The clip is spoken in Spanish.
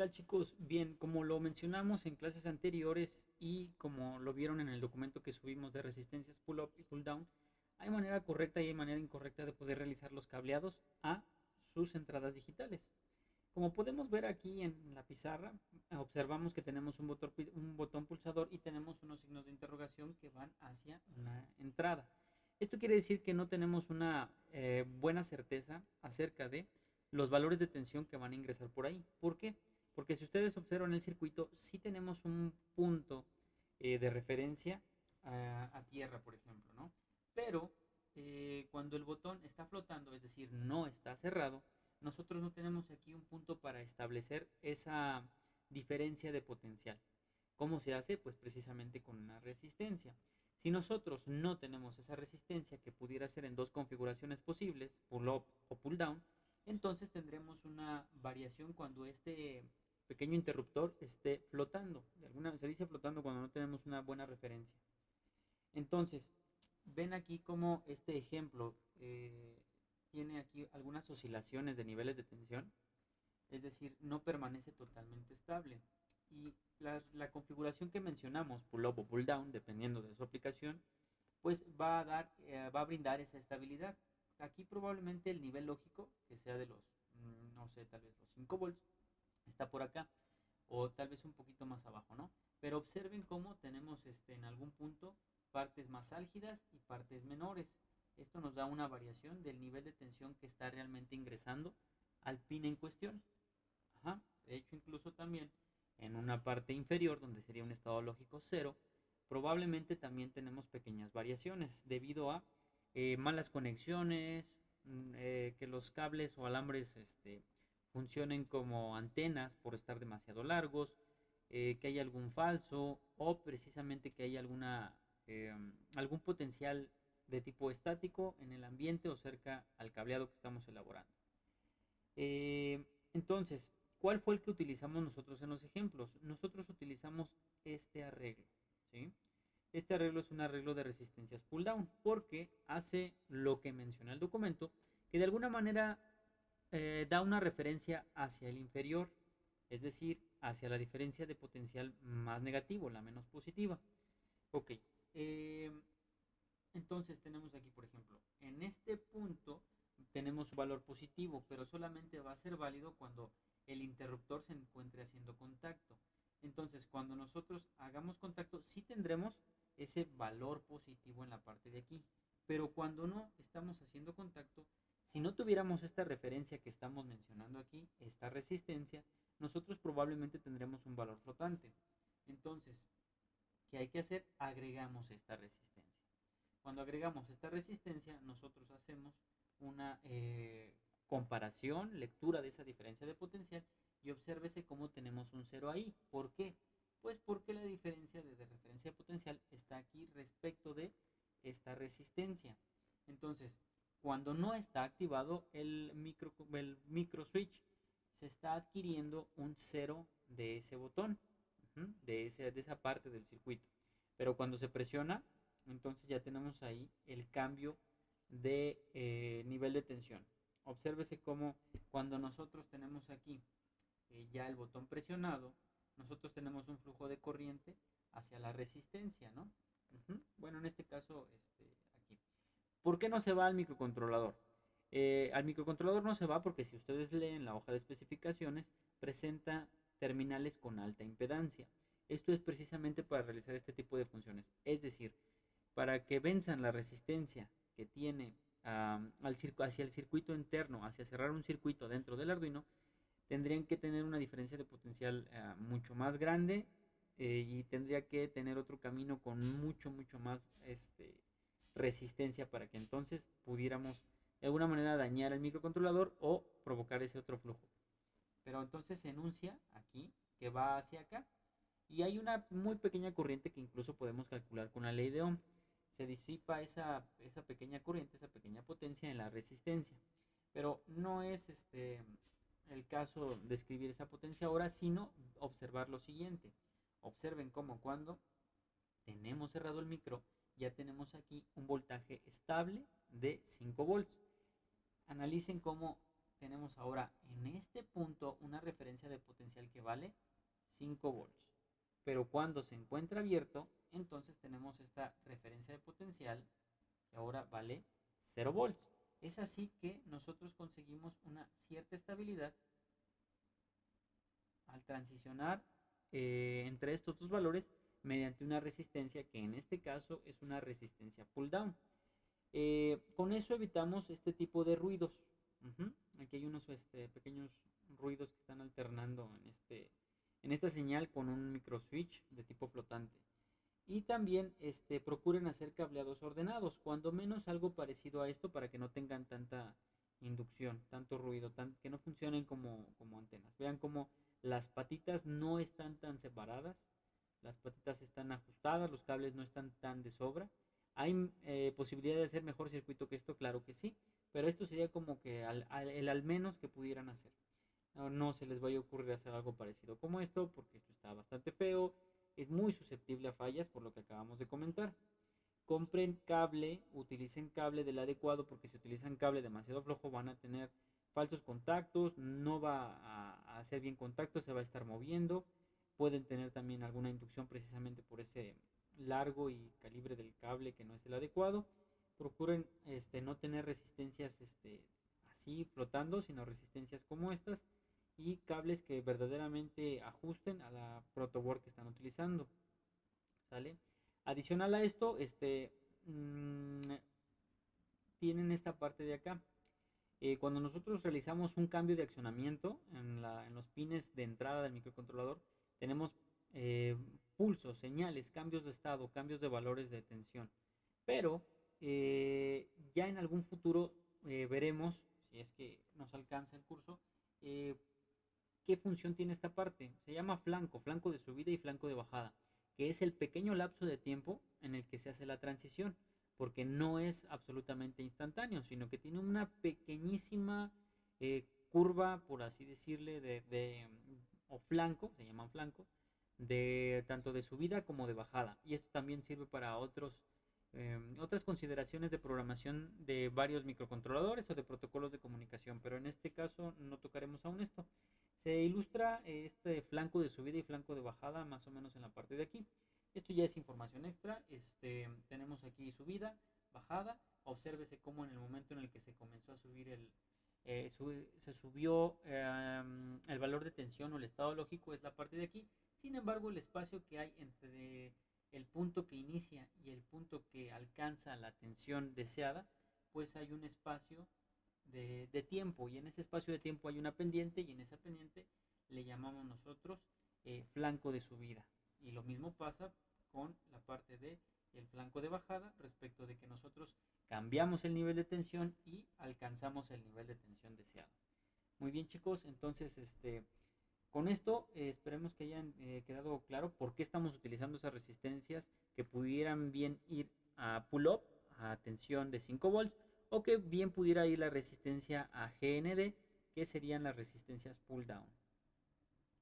tal, chicos? Bien, como lo mencionamos en clases anteriores y como lo vieron en el documento que subimos de resistencias pull up y pull down, hay manera correcta y hay manera incorrecta de poder realizar los cableados a sus entradas digitales. Como podemos ver aquí en la pizarra, observamos que tenemos un botón pulsador y tenemos unos signos de interrogación que van hacia una entrada. Esto quiere decir que no tenemos una buena certeza acerca de los valores de tensión que van a ingresar por ahí. ¿Por qué? Porque si ustedes observan el circuito, sí tenemos un punto de referencia a tierra, por ejemplo, ¿no? Pero cuando el botón está flotando, es decir, no está cerrado, nosotros no tenemos aquí un punto para establecer esa diferencia de potencial. ¿Cómo se hace? Pues precisamente con una resistencia. Si nosotros no tenemos esa resistencia que pudiera ser en dos configuraciones posibles, pull up o pull down, entonces tendremos una variación cuando este pequeño interruptor esté flotando. De alguna se dice flotando cuando no tenemos una buena referencia. Entonces, ven aquí como este ejemplo tiene aquí algunas oscilaciones de niveles de tensión, es decir, no permanece totalmente estable. Y la configuración que mencionamos, pull up o pull down, dependiendo de su aplicación, pues va a brindar esa estabilidad. Aquí probablemente el nivel lógico, que sea de los, no sé, tal vez los 5 volts, está por acá, o tal vez un poquito más abajo, ¿no? Pero observen cómo tenemos en algún punto partes más álgidas y partes menores. Esto nos da una variación del nivel de tensión que está realmente ingresando al pin en cuestión. Ajá. De hecho, incluso también en una parte inferior, donde sería un estado lógico cero, probablemente también tenemos pequeñas variaciones debido a malas conexiones, que los cables o alambres funcionen como antenas por estar demasiado largos, que hay algún falso o precisamente que hay algún potencial de tipo estático en el ambiente o cerca al cableado que estamos elaborando. Entonces, ¿cuál fue el que utilizamos nosotros en los ejemplos? Nosotros utilizamos este arreglo, ¿sí? Este arreglo es un arreglo de resistencias pull down porque hace lo que menciona el documento, que de alguna manera da una referencia hacia el inferior, es decir, hacia la diferencia de potencial más negativo, la menos positiva. Ok, eh, entonces tenemos aquí, por ejemplo, en este punto tenemos un valor positivo, pero solamente va a ser válido cuando el interruptor se encuentre haciendo contacto. Entonces, cuando nosotros hagamos contacto, sí tendremos ese valor positivo en la parte de aquí. Pero cuando no estamos haciendo contacto, si no tuviéramos esta referencia que estamos mencionando aquí, esta resistencia, nosotros probablemente tendremos un valor flotante. Entonces, ¿qué hay que hacer? Agregamos esta resistencia. Cuando agregamos esta resistencia, nosotros hacemos una comparación, lectura de esa diferencia de potencial y obsérvese cómo tenemos un cero ahí. ¿Por qué? Pues porque la diferencia de referencia de potencial está aquí respecto de esta resistencia. Entonces, cuando no está activado el micro switch, se está adquiriendo un cero de ese botón, de esa parte del circuito. Pero cuando se presiona, entonces ya tenemos ahí el cambio de nivel de tensión. Obsérvese cómo cuando nosotros tenemos aquí ya el botón presionado, nosotros tenemos un flujo de corriente hacia la resistencia, ¿no? Bueno, en este caso, aquí. ¿Por qué no se va al microcontrolador? Al microcontrolador no se va porque si ustedes leen la hoja de especificaciones, presenta terminales con alta impedancia. Esto es precisamente para realizar este tipo de funciones. Es decir, para que venzan la resistencia que tiene hacia el circuito interno, hacia cerrar un circuito dentro del Arduino, tendrían que tener una diferencia de potencial mucho más grande y tendría que tener otro camino con mucho más resistencia para que entonces pudiéramos de alguna manera dañar el microcontrolador o provocar ese otro flujo. Pero entonces se enuncia aquí que va hacia acá y hay una muy pequeña corriente que incluso podemos calcular con la ley de Ohm. Se disipa esa pequeña corriente, esa pequeña potencia en la resistencia. Pero no es el caso de escribir esa potencia ahora, sino observar lo siguiente. Observen cómo cuando tenemos cerrado el micro, ya tenemos aquí un voltaje estable de 5 volts. Analicen cómo tenemos ahora en este punto una referencia de potencial potencial que vale 5 volts. Pero cuando se encuentra abierto, entonces tenemos esta referencia de potencial que ahora vale 0 volts. Es así que nosotros conseguimos una cierta estabilidad al transicionar entre estos dos valores mediante una resistencia que en este caso es una resistencia pull down. Con eso evitamos este tipo de ruidos. Aquí hay unos pequeños ruidos que están alternando en esta señal con un micro switch de tipo flotante. Y también procuren hacer cableados ordenados, cuando menos algo parecido a esto para que no tengan tanta inducción, tanto ruido, que no funcionen como antenas. Vean cómo las patitas no están tan separadas, las patitas están ajustadas, los cables no están tan de sobra. ¿Hay posibilidad de hacer mejor circuito que esto? Claro que sí, pero esto sería como que el al menos que pudieran hacer. No se les vaya a ocurrir hacer algo parecido como esto, porque esto está bastante feo, es muy susceptible a fallas por lo que acabamos de comentar. Compren cable, utilicen cable del adecuado, porque si utilizan cable demasiado flojo van a tener falsos contactos, no va a hacer bien contacto, se va a estar moviendo. Pueden tener también alguna inducción precisamente por ese largo y calibre del cable que no es el adecuado. Procuren no tener resistencias así flotando, sino resistencias como estas y cables que verdaderamente ajusten a la protoboard que están utilizando. ¿Sale? Adicional a esto, mmm, tienen esta parte de acá. Cuando nosotros realizamos un cambio de accionamiento en los pines de entrada del microcontrolador, tenemos pulsos, señales, cambios de estado, cambios de valores de tensión. Pero ya en algún futuro veremos, si es que nos alcanza el curso, qué función tiene esta parte. Se llama flanco, flanco de subida y flanco de bajada, que es el pequeño lapso de tiempo en el que se hace la transición, porque no es absolutamente instantáneo, sino que tiene una pequeñísima curva, por así decirle, o flanco, se llaman flanco, de tanto de subida como de bajada. Y esto también sirve para otras consideraciones de programación de varios microcontroladores o de protocolos de comunicación, pero en este caso no tocaremos aún esto. Se ilustra este flanco de subida y flanco de bajada más o menos en la parte de aquí. Esto ya es información extra. Tenemos aquí subida, bajada. Obsérvese cómo en el momento en el que se comenzó a subir se subió el valor de tensión o el estado lógico es la parte de aquí. Sin embargo, el espacio que hay entre el punto que inicia y el punto que alcanza la tensión deseada, pues hay un espacio de tiempo, y en ese espacio de tiempo hay una pendiente, y en esa pendiente le llamamos nosotros flanco de subida. Y lo mismo pasa con la parte de el flanco de bajada, respecto de que nosotros cambiamos el nivel de tensión y alcanzamos el nivel de tensión deseado. Muy bien, chicos, entonces con esto esperemos que hayan quedado claro por qué estamos utilizando esas resistencias que pudieran bien ir a pull up, a tensión de 5 volts, o que bien pudiera ir la resistencia a GND, que serían las resistencias pull down.